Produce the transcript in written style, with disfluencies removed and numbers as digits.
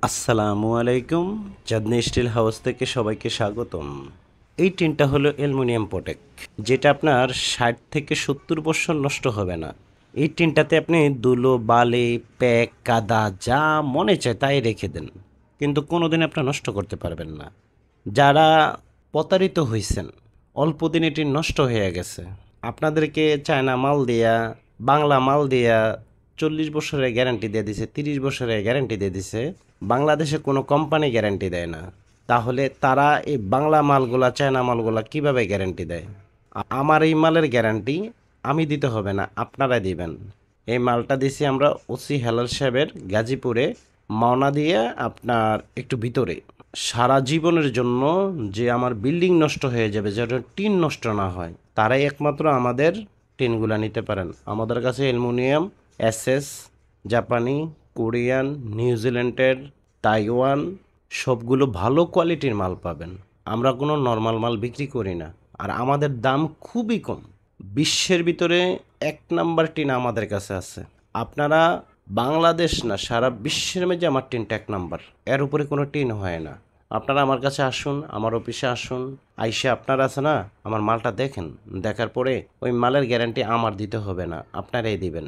আসসালামু আলাইকুম। চাঁদনি still house থেকে সবাইকে স্বাগতম। এই টিনটা হলো অ্যালুমিনিয়াম প্রোটেক্ট, যেটা আপনার 60 থেকে 70 বছর নষ্ট হবে না। এই টিনটাতে আপনি ধুলো, বালি, প্যাক, কাদা যা মনে চায় তাই রেখে দেন, কিন্তু কোনোদিন আপনার নষ্ট করতে পারবেন না। যারা প্রতারিত হয়েছেন, অল্প দিনে টিন নষ্ট হয়ে গেছে, আপনাদেরকে চায়না মাল দিয়া, বাংলা মাল দিয়া 40 বছরের গ্যারান্টি দিয়ে দিছে, 30 বছরের গ্যারান্টি দিয়ে দিছে। বাংলাদেশে কোনো কোম্পানি গ্যারান্টি দেয় না। তাহলে তারা এই বাংলা মালগুলা, চায়না মালগুলা কিভাবে গ্যারান্টি দেয়? আমার এই মালের গ্যারান্টি আমি দিতে হবে না, আপনারা দিবেন। এই মালটা দিছি আমরা ওসি হেলাল সাহেবের গাজীপুরে, মাওনা দিয়ে আপনার একটু ভিতরে। সারা জীবনের জন্য যে আমার বিল্ডিং নষ্ট হয়ে যাবে, যেন টিন নষ্ট না হয়, তারাই একমাত্র আমাদের টিনগুলা নিতে পারেন। আমাদের কাছে অ্যালুমিনিয়াম, এসএস, জাপানি, কোরিয়ান, নিউজিল্যান্ডের, তাইওয়ান সবগুলো ভালো কোয়ালিটির মাল পাবেন। আমরা কোনো নর্মাল মাল বিক্রি করি না, আর আমাদের দাম খুবই কম। বিশ্বের ভিতরে 1 নাম্বার টিন আমাদের কাছে আছে। আপনারা বাংলাদেশ না, সারা বিশ্বের মধ্যে আমার টিনটা 1 নাম্বার, এর উপরে কোনো টিন হয় না। আপনারা আমার কাছে আসুন, আমার অফিসে আসুন, আইসে আপনারা আছে না আমার মালটা দেখেন, দেখার পরে ওই মালের গ্যারান্টি আমার দিতে হবে না, আপনারাই দিবেন।